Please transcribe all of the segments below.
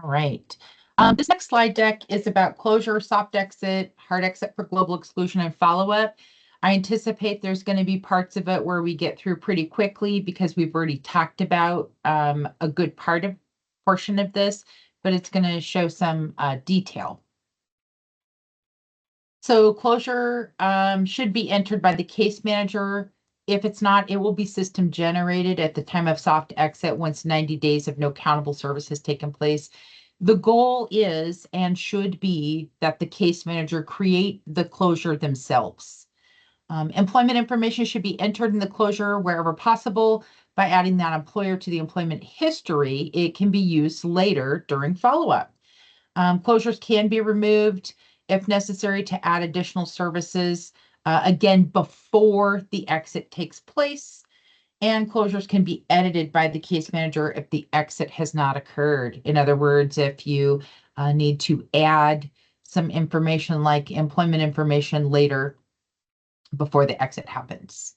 All right. This next slide deck is about closure, soft exit, hard exit for global exclusion, and follow-up. I anticipate there's going to be parts of it where we get through pretty quickly because we've already talked about a good portion of this, but it's going to show some detail. So closure should be entered by the case manager. If it's not, it will be system generated at the time of soft exit once 90 days of no countable service has taken place. The goal is and should be that the case manager create the closure themselves. Employment information should be entered in the closure wherever possible. By adding that employer to the employment history, it can be used later during follow-up. Closures can be removed if necessary to add additional services, again, before the exit takes place. And closures can be edited by the case manager if the exit has not occurred. In other words, if you need to add some information like employment information later before the exit happens.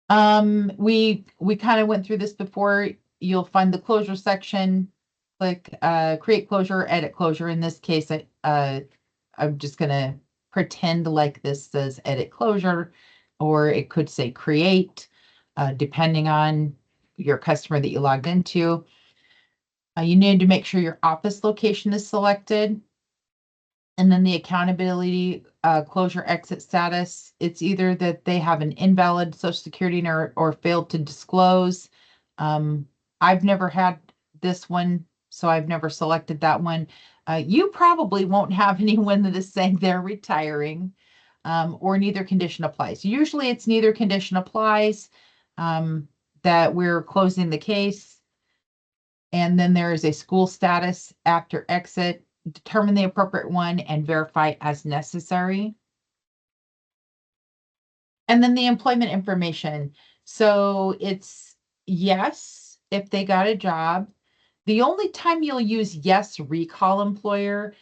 We kind of went through this before. You'll find the closure section, click create closure, edit closure. In this case, I'm just going to pretend like this says edit closure, or it could say create, depending on your customer that you logged into. You need to make sure your office location is selected. And then the accountability closure exit status, it's either that they have an invalid social security or failed to disclose. I've never had this one, so I've never selected that one. You probably won't have anyone that is saying they're retiring, or neither condition applies. Usually it's neither condition applies, that we're closing the case. And then there is a school status after exit. Determine the appropriate one and verify as necessary. And then the employment information. So it's yes, if they got a job. The only time you'll use yes recall employer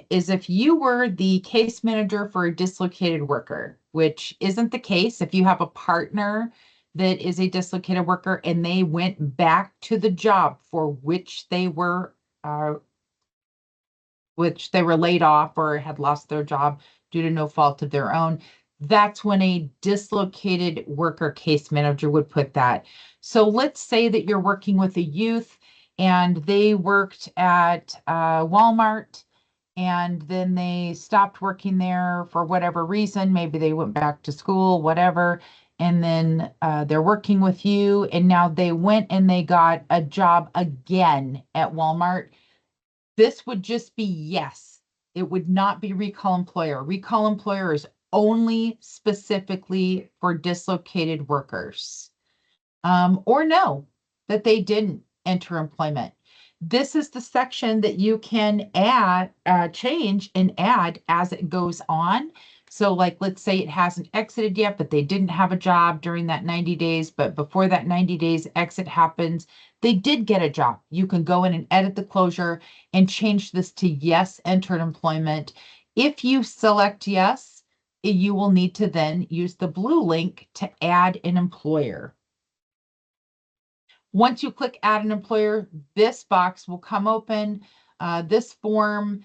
is if you were the case manager for a dislocated worker, which isn't the case. If you have a partner that is a dislocated worker and they went back to the job for which they were laid off or had lost their job due to no fault of their own, that's when a dislocated worker case manager would put that. So let's say that you're working with a youth and they worked at Walmart and then they stopped working there for whatever reason. Maybe they went back to school, whatever. And then they're working with you and now they went and they got a job again at Walmart. This would just be yes. It would not be recall employer. Recall employer is only specifically for dislocated workers. Or no, that they didn't enter employment. This is the section that you can add, change and add as it goes on. So like, let's say it hasn't exited yet, but they didn't have a job during that 90 days, but before that 90 days exit happens, they did get a job. You can go in and edit the closure and change this to yes, entered employment. If you select yes, you will need to then use the blue link to add an employer. Once you click add an employer, this box will come open. This form,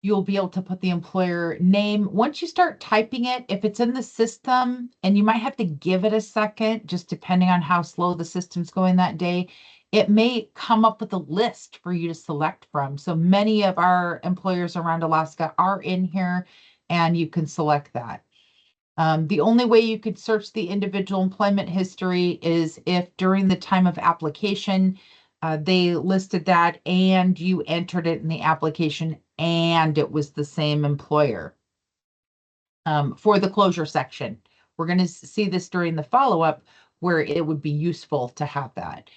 you'll be able to put the employer name. Once you start typing it, if it's in the system, and you might have to give it a second, just depending on how slow the system's going that day, it may come up with a list for you to select from. So many of our employers around Alaska are in here, and you can select that. The only way you could search the individual employment history is if during the time of application, they listed that and you entered it in the application and it was the same employer. For the closure section, we're going to see this during the follow-up where it would be useful to have that.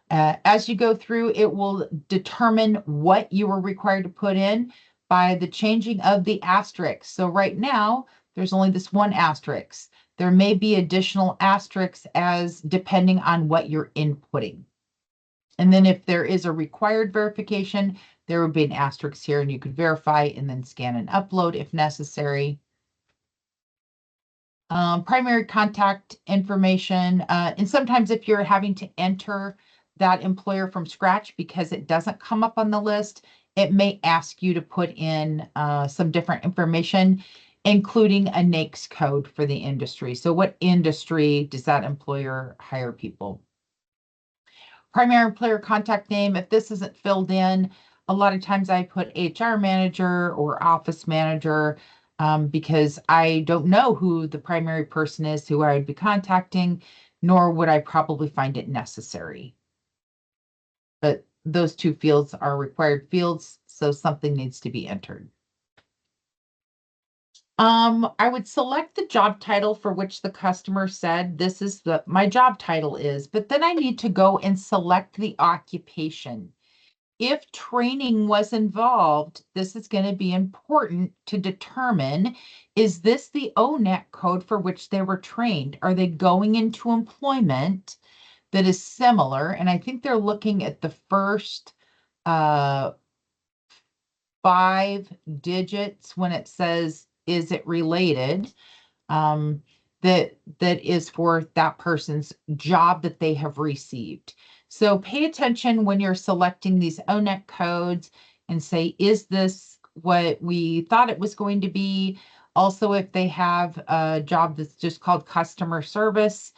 As you go through, it will determine what you were required to put in by the changing of the asterisk. So right now, there's only this one asterisk. There may be additional asterisks as depending on what you're inputting. And then if there is a required verification, there would be an asterisk here and you could verify and then scan and upload if necessary. Primary contact information. And sometimes if you're having to enter that employer from scratch because it doesn't come up on the list, it may ask you to put in some different information, including a NAICS code for the industry. So what industry does that employer hire people? Primary employer contact name, if this isn't filled in, a lot of times I put HR manager or office manager because I don't know who the primary person is who I would be contacting, nor would I probably find it necessary. But those two fields are required fields, so something needs to be entered. I would select the job title for which the customer said this is my job title is, but then I need to go and select the occupation. If training was involved, this is going to be important to determine, is this the ONET code for which they were trained? Are they going into employment that is similar? And I think they're looking at the first 5 digits when it says, is it related? That is for that person's job that they have received. So pay attention when you're selecting these ONET codes and say, is this what we thought it was going to be? Also, if they have a job that's just called customer service,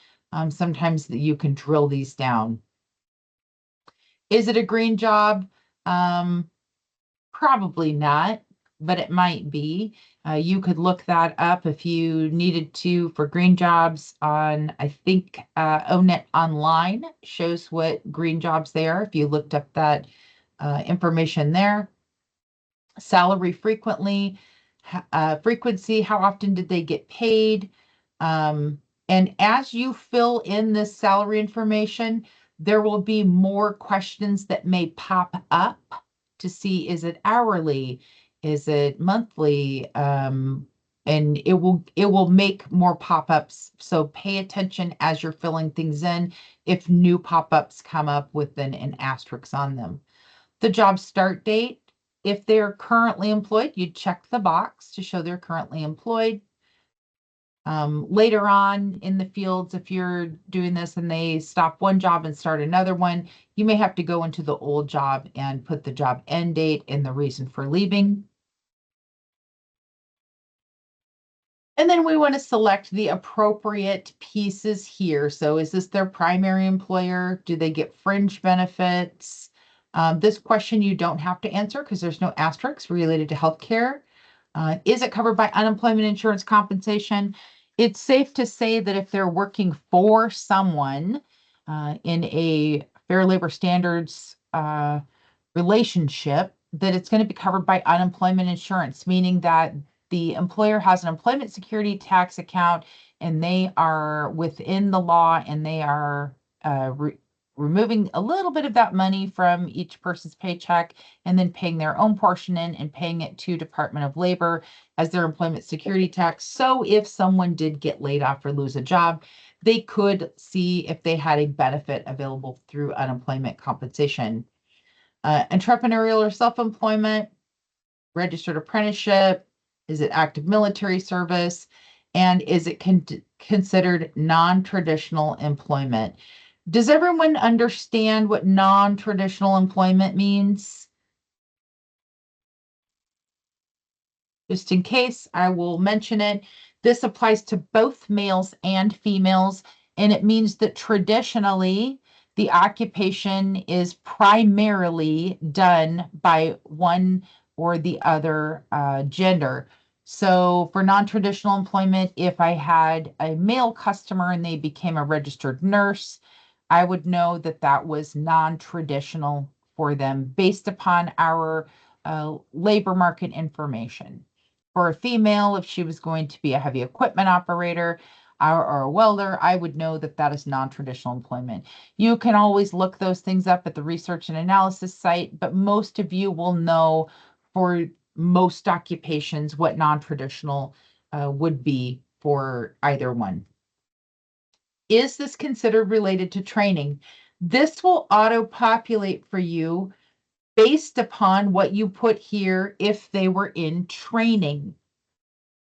sometimes you can drill these down. Is it a green job? Probably not, but it might be. You could look that up if you needed to for green jobs on, I think, ONET Online shows what green jobs they are if you looked up that information there. Salary frequency, how often did they get paid? And as you fill in this salary information, there will be more questions that may pop up to see, is it hourly? Is it monthly? And it will make more pop-ups. So pay attention as you're filling things in if new pop-ups come up with an asterisk on them. The job start date, if they're currently employed, you check the box to show they're currently employed. Later on in the fields, if you're doing this and they stop one job and start another one, you may have to go into the old job and put the job end date and the reason for leaving. And then we want to select the appropriate pieces here. So is this their primary employer? Do they get fringe benefits? This question you don't have to answer because there's no asterisks related to healthcare. Is it covered by unemployment insurance compensation? It's safe to say that if they're working for someone in a Fair Labor Standards relationship, that it's going to be covered by unemployment insurance, meaning that the employer has an employment security tax account and they are within the law and they are removing a little bit of that money from each person's paycheck and then paying their own portion in and paying it to Department of Labor as their employment security tax. So if someone did get laid off or lose a job, they could see if they had a benefit available through unemployment compensation. Entrepreneurial or self-employment, registered apprenticeship, is it active military service, and is it considered non-traditional employment? Does everyone understand what non-traditional employment means? Just in case, I will mention it. This applies to both males and females, and it means that traditionally the occupation is primarily done by one or the other gender. So for non-traditional employment, if I had a male customer and they became a registered nurse, I would know that that was non-traditional for them based upon our labor market information. For a female, if she was going to be a heavy equipment operator or a welder, I would know that that is non-traditional employment. You can always look those things up at the research and analysis site, but most of you will know for most occupations what non-traditional would be for either one. Is this considered related to training? This will auto-populate for you based upon what you put here if they were in training.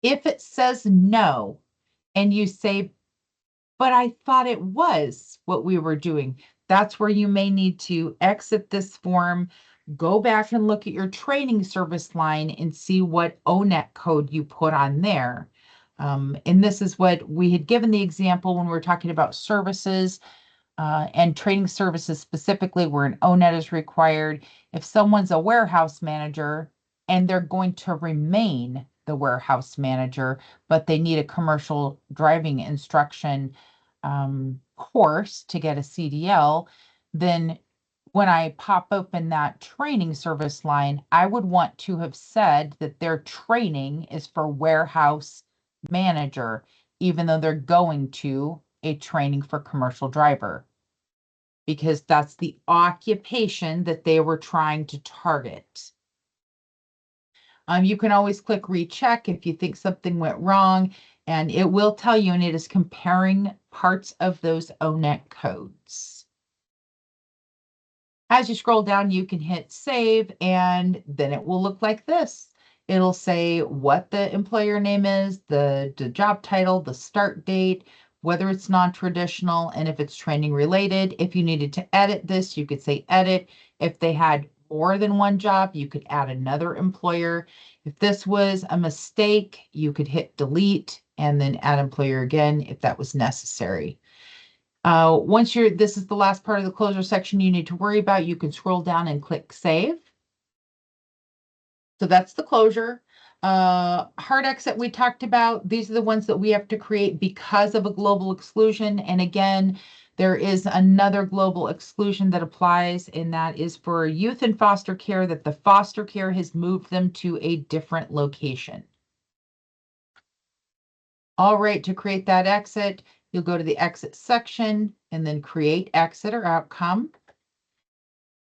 If it says no, and you say, but I thought it was what we were doing, that's where you may need to exit this form, go back and look at your training service line and see what ONET code you put on there. And this is what we had given the example when we were talking about services and training services specifically where an ONET is required. If someone's a warehouse manager and they're going to remain the warehouse manager, but they need a commercial driving instruction course to get a CDL, then when I pop open that training service line, I would want to have said that their training is for warehouse manager, even though they're going to a training for commercial driver, because that's the occupation that they were trying to target. You can always click recheck if you think something went wrong, and it will tell you, and it is comparing parts of those ONET codes. As you scroll down, you can hit save, and then it will look like this. It'll say what the employer name is, the job title, the start date, whether it's non-traditional, and if it's training related. If you needed to edit this, you could say edit. If they had more than one job, you could add another employer. If this was a mistake, you could hit delete and then add employer again if that was necessary. This is the last part of the closure section you need to worry about, you can scroll down and click save. So that's the closure. Hard exit we talked about. These are the ones that we have to create because of a global exclusion. And again, there is another global exclusion that applies, and that is for youth in foster care, that the foster care has moved them to a different location. All right, to create that exit, you'll go to the exit section and then create exit or outcome.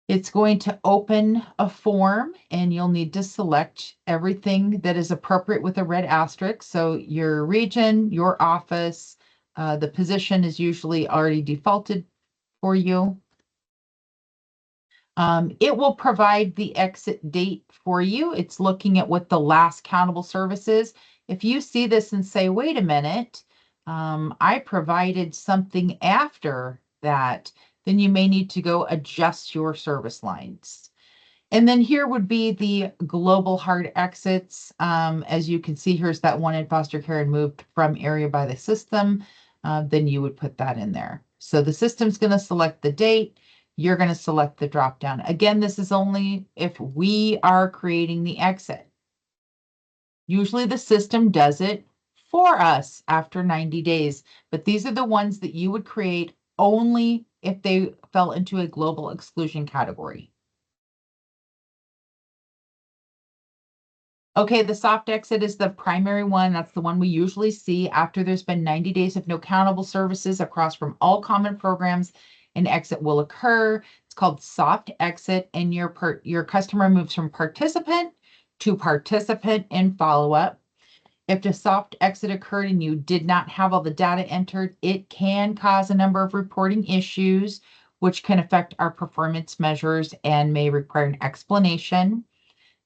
It's going to open a form and you'll need to select everything that is appropriate with a red asterisk. So your region, your office, the position is usually already defaulted for you. It will provide the exit date for you. It's looking at what the last countable service is. If you see this and say, wait a minute, I provided something after that, then you may need to go adjust your service lines. And then here would be the global hard exits. As you can see, here's that one in foster care and moved from area by the system. Then you would put that in there. So the system's going to select the date. You're going to select the drop down. Again, this is only if we are creating the exit. Usually the system does it for us after 90 days, but these are the ones that you would create only if they fell into a global exclusion category. Okay, the soft exit is the primary one. That's the one we usually see after there's been 90 days of no countable services across from all common programs. An exit will occur. It's called soft exit, and your customer moves from participant to participant in follow-up. If the soft exit occurred and you did not have all the data entered, it can cause a number of reporting issues, which can affect our performance measures and may require an explanation.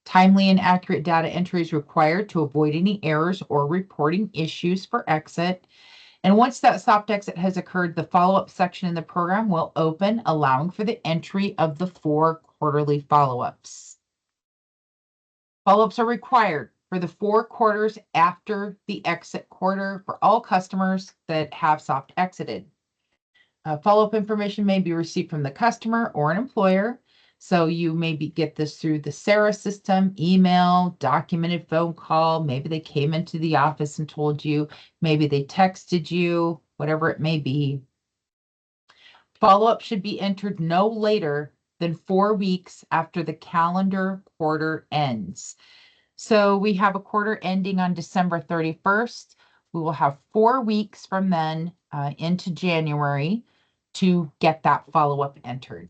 Timely and accurate data entry is required to avoid any errors or reporting issues for exit. And once that soft exit has occurred, the follow-up section in the program will open, allowing for the entry of the 4 quarterly follow-ups. Follow-ups are required for the 4 quarters after the exit quarter for all customers that have soft exited. Follow-up information may be received from the customer or an employer. So you maybe get this through the SARA system, email, documented phone call. Maybe they came into the office and told you. Maybe they texted you, whatever it may be. Follow-up should be entered no later than 4 weeks after the calendar quarter ends. So we have a quarter ending on December 31st. We will have 4 weeks from then into January to get that follow-up entered.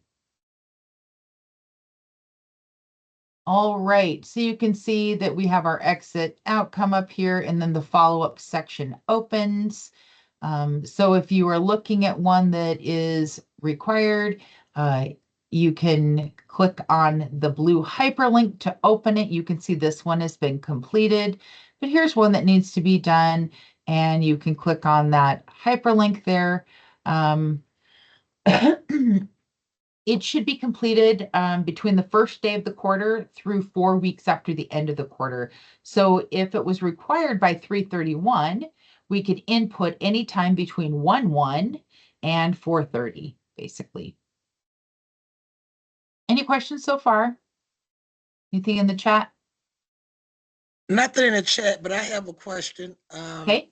All right, so you can see that we have our exit outcome up here, and then the follow-up section opens. So if you are looking at one that is required, you can click on the blue hyperlink to open it. You can see this one has been completed, but here's one that needs to be done, and you can click on that hyperlink there. It should be completed between the first day of the quarter through 4 weeks after the end of the quarter. So if it was required by 3/31, we could input anytime between 1/1 and 4/30, basically. Any questions so far? Anything in the chat? Nothing in the chat, but I have a question. Okay.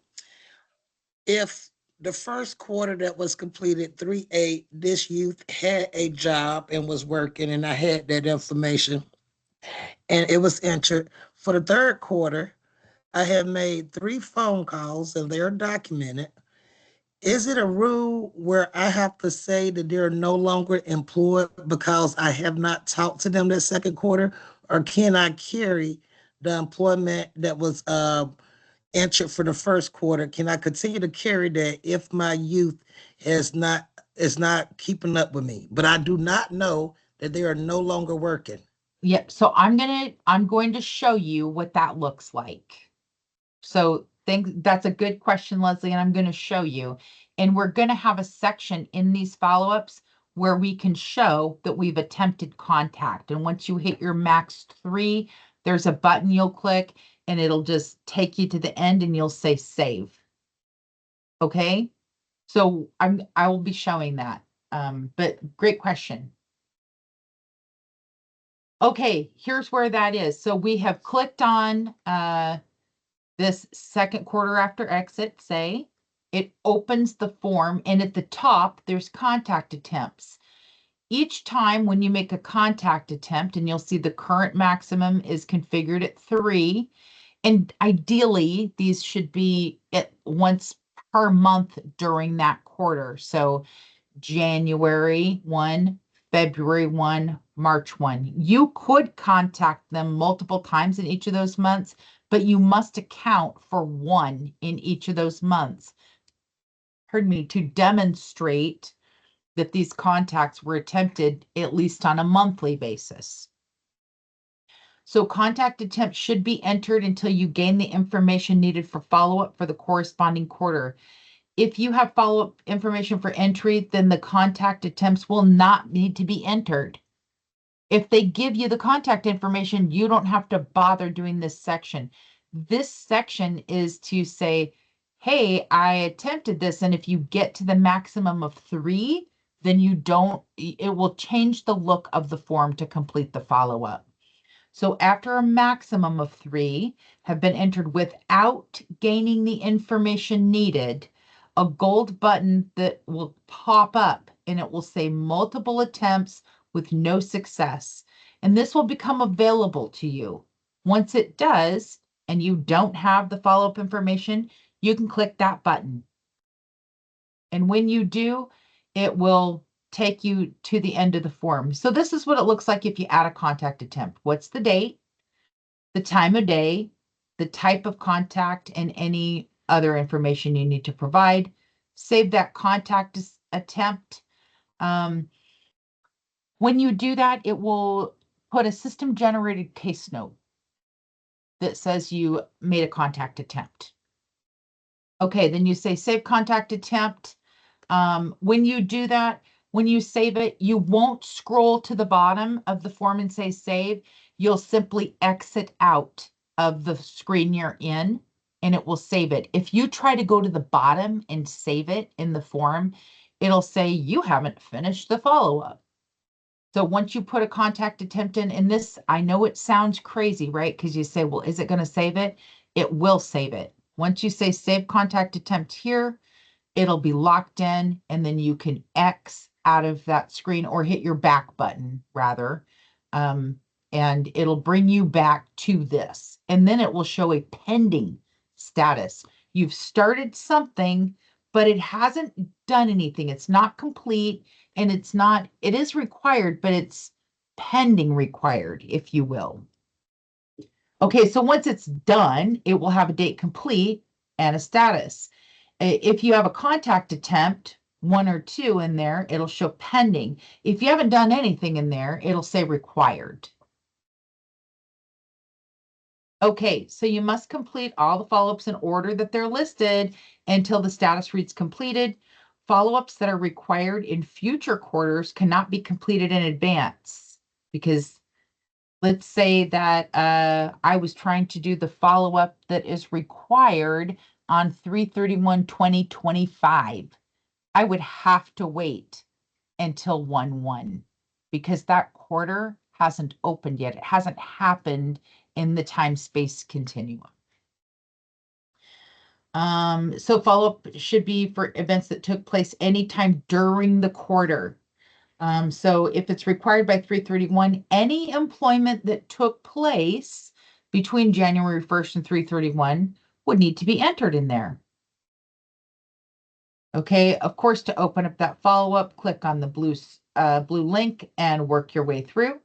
If the first quarter that was completed, 3/8, this youth had a job and was working, and I had that information, and it was entered. For the third quarter, I have made 3 phone calls, and they're documented. Is it a rule where I have to say that they're no longer employed because I have not talked to them that second quarter, or can I carry the employment that was entered for the first quarter? Can I continue to carry that if my youth is not keeping up with me? But I do not know that they are no longer working. Yep. So I'm going to show you what that looks like. So that's a good question, Leslie, and I'm going to show you. And we're going to have a section in these follow-ups where we can show that we've attempted contact. And once you hit your max 3, there's a button you'll click and it'll just take you to the end and you'll say save. Okay? So I will be showing that. But great question. Okay, here's where that is. So we have clicked on this second quarter after exit, say. It opens the form, and at the top, there's contact attempts. Each time when you make a contact attempt, and you'll see the current maximum is configured at 3, and ideally, these should be at once per month during that quarter. So January 1, February 1, March 1. You could contact them multiple times in each of those months, but you must account for 1 in each of those months. Pardon me, to demonstrate that these contacts were attempted at least on a monthly basis. So contact attempts should be entered until you gain the information needed for follow-up for the corresponding quarter. If you have follow-up information for entry, then the contact attempts will not need to be entered. If they give you the contact information, you don't have to bother doing this section. This section is to say, hey, I attempted this, and if you get to the maximum of 3, then it will change the look of the form to complete the follow-up. So after a maximum of 3 have been entered without gaining the information needed, a gold button that will pop up and it will say multiple attempts with no success. And this will become available to you. Once it does, and you don't have the follow-up information, you can click that button. And when you do, it will take you to the end of the form. So this is what it looks like if you add a contact attempt. What's the date, the time of day, the type of contact, and any other information you need to provide. Save that contact attempt. When you do that, it will put a system-generated case note that says you made a contact attempt. Okay, then you say save contact attempt. When you do that, when you save it, you won't scroll to the bottom of the form and say save. You'll simply exit out of the screen you're in and it will save it. If you try to go to the bottom and save it in the form, it'll say you haven't finished the follow-up. So once you put a contact attempt in, and this, I know it sounds crazy, right? Because you say, well, is it going to save it? It will save it. Once you say save contact attempt here, it'll be locked in, and then you can X out of that screen or hit your back button rather. And it'll bring you back to this. And then it will show a pending status. You've started something, but it hasn't done anything. It's not complete, and it is required, but it's pending required, if you will. Okay, so once it's done, it will have a date complete and a status. If you have a contact attempt, 1 or 2 in there, it'll show pending. If you haven't done anything in there, it'll say required. Okay, so you must complete all the follow-ups in order that they're listed until the status reads completed. follow-ups that are required in future quarters cannot be completed in advance, because let's say that I was trying to do the follow-up that is required on 3/31/2025. I would have to wait until 1/1 because that quarter hasn't opened yet. It hasn't happened in the time-space continuum. So follow-up should be for events that took place anytime during the quarter. So if it's required by 3/31, any employment that took place between January 1st and 3/31 would need to be entered in there. Okay, of course, to open up that follow-up, click on the blue link and work your way through.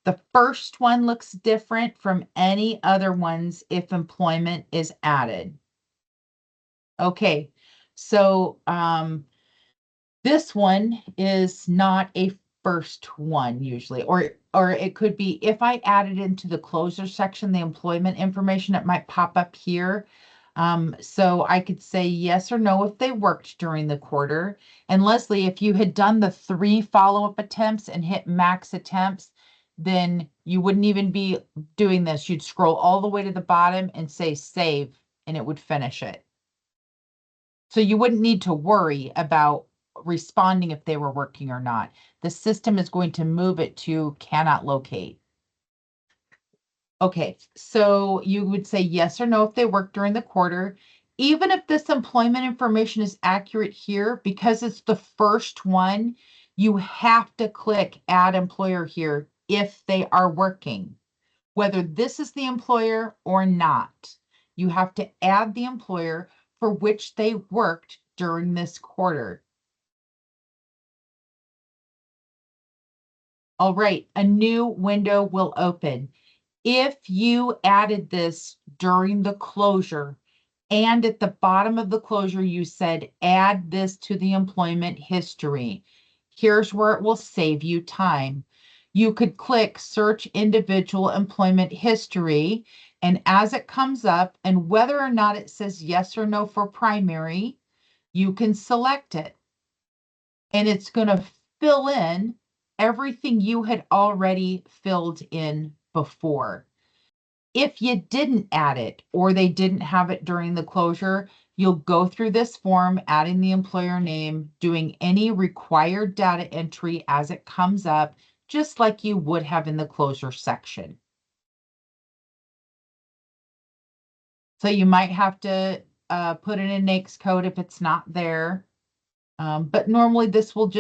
The first one looks different from any other ones if employment is added. Okay, so this one is not a first one usually, or it could be if I added into the closer section, the employment information, it might pop up here. So I could say yes or no if they worked during the quarter. And Leslie, if you had done the 3 follow-up attempts and hit max attempts, then you wouldn't even be doing this. You'd scroll all the way to the bottom and say save, and it would finish it. So you wouldn't need to worry about responding if they were working or not. The system is going to move it to cannot locate. Okay, so you would say yes or no if they work during the quarter. Even if this employment information is accurate here, because it's the first one, you have to click add employer here if they are working, whether this is the employer or not. You have to add the employer for which they worked during this quarter. All right, a new window will open. If you added this during the closure and at the bottom of the closure, you said, add this to the employment history, here's where it will save you time. You could click search individual employment history, and as it comes up, and whether or not it says yes or no for primary, you can select it. And it's going to fill in everything you had already filled in before. If you didn't add it or they didn't have it during the closure, you'll go through this form, adding the employer name, doing any required data entry as it comes up, just like you would have in the closure section. So you might have to put in a NAICS code if it's not there. But normally this will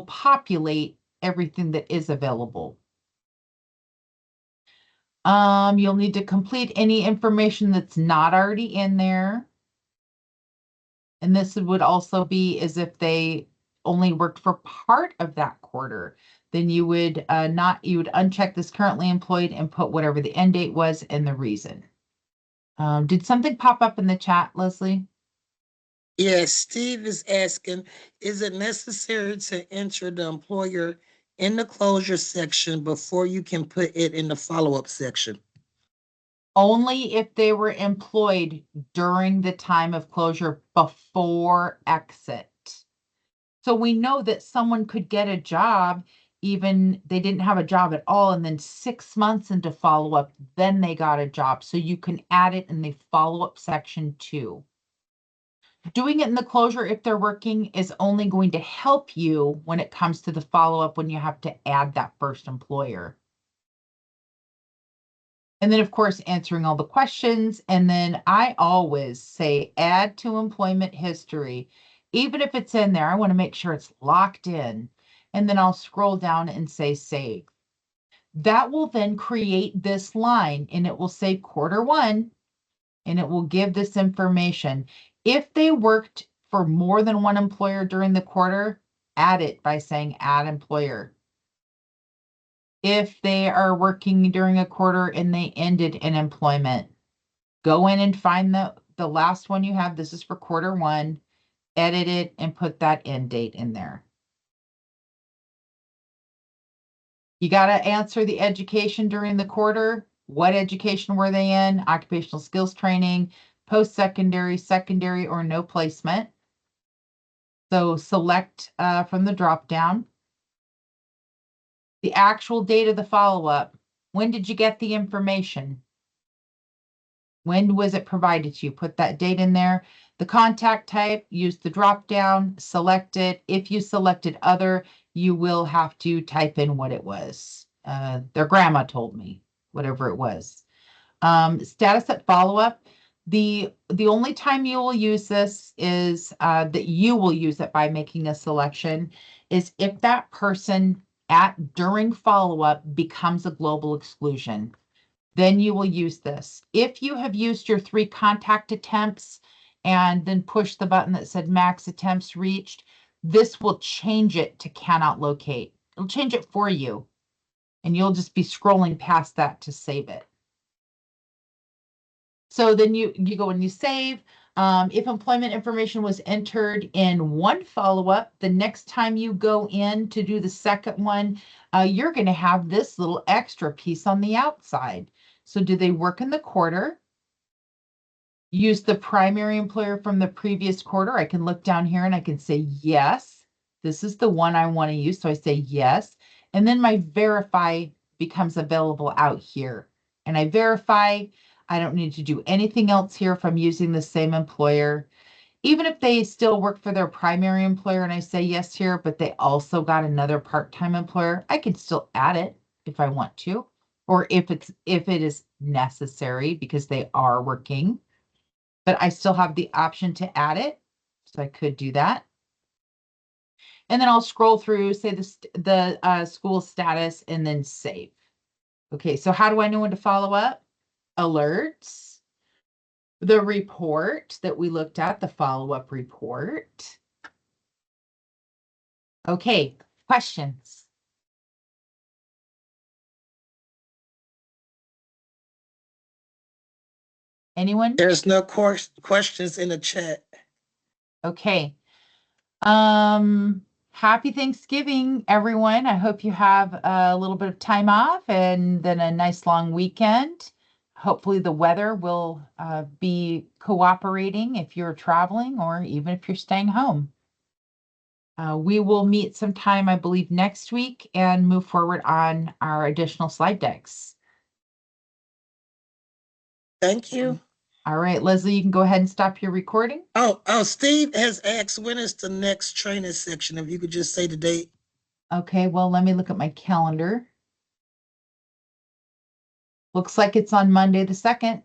populate everything that is available. You'll need to complete any information that's not already in there. And this would also be as if they only worked for part of that quarter. Then you would you would uncheck this currently employed and put whatever the end date was and the reason. Did something pop up in the chat, Leslie? Yes, Steve is asking, is it necessary to enter the employer in the closure section before you can put it in the follow-up section? Only if they were employed during the time of closure before exit. So we know that someone could get a job, even they didn't have a job at all, and then 6 months into follow-up, then they got a job. So you can add it in the follow-up section too. Doing it in the closure if they're working is only going to help you when it comes to the follow-up when you have to add that first employer. And then, of course, answering all the questions. And then I always say add to employment history. Even if it's in there, I want to make sure it's locked in. And then I'll scroll down and say save. That will then create this line, and it will say Q1, and it will give this information. If they worked for more than one employer during the quarter, add it by saying add employer. If they are working during a quarter and they ended in employment, go in and find the last one you have. This is for Q1, edit it and put that end date in there. You got to answer the education during the quarter. What education were they in? Occupational skills training, post-secondary, secondary, or no placement. So select from the drop down. The actual date of the follow-up. When did you get the information? When was it provided to you? Put that date in there. The contact type, use the drop down, select it. If you selected other, you will have to type in what it was. Their grandma told me, whatever it was. Status at follow-up. The only time you will use this is that you will use it by making a selection is if that person during follow-up becomes a global exclusion. Then you will use this. If you have used your 3 contact attempts and then push the button that said max attempts reached, this will change it to cannot locate. It'll change it for you, and you'll just be scrolling past that to save it. So then you go and you save. If employment information was entered in one follow-up, the next time you go in to do the second one, you're going to have this little extra piece on the outside. So do they work in the quarter? Use the primary employer from the previous quarter. I can look down here and I can say, yes, this is the one I want to use. So I say yes. And then my verify becomes available out here. And I verify. I don't need to do anything else here if I'm using the same employer. Even if they still work for their primary employer and I say yes here, but they also got another part-time employer, I can still add it if I want to, or if it is necessary because they are working, but I still have the option to add it. So I could do that. And then I'll scroll through, say the school status and then save. Okay, so how do I know when to follow up? Alerts. The report that we looked at, the follow-up report. Okay, questions? Anyone? There's no questions in the chat. Okay. Happy Thanksgiving, everyone. I hope you have a little bit of time off and then a nice long weekend. Hopefully the weather will be cooperating if you're traveling or even if you're staying home. We will meet sometime, I believe, next week and move forward on our additional slide decks. Thank you. All right, Leslie, you can go ahead and stop your recording. Oh, Steve has asked, when is the next training section? If you could just say the date. Okay, well, let me look at my calendar. Looks like it's on Monday the 2nd.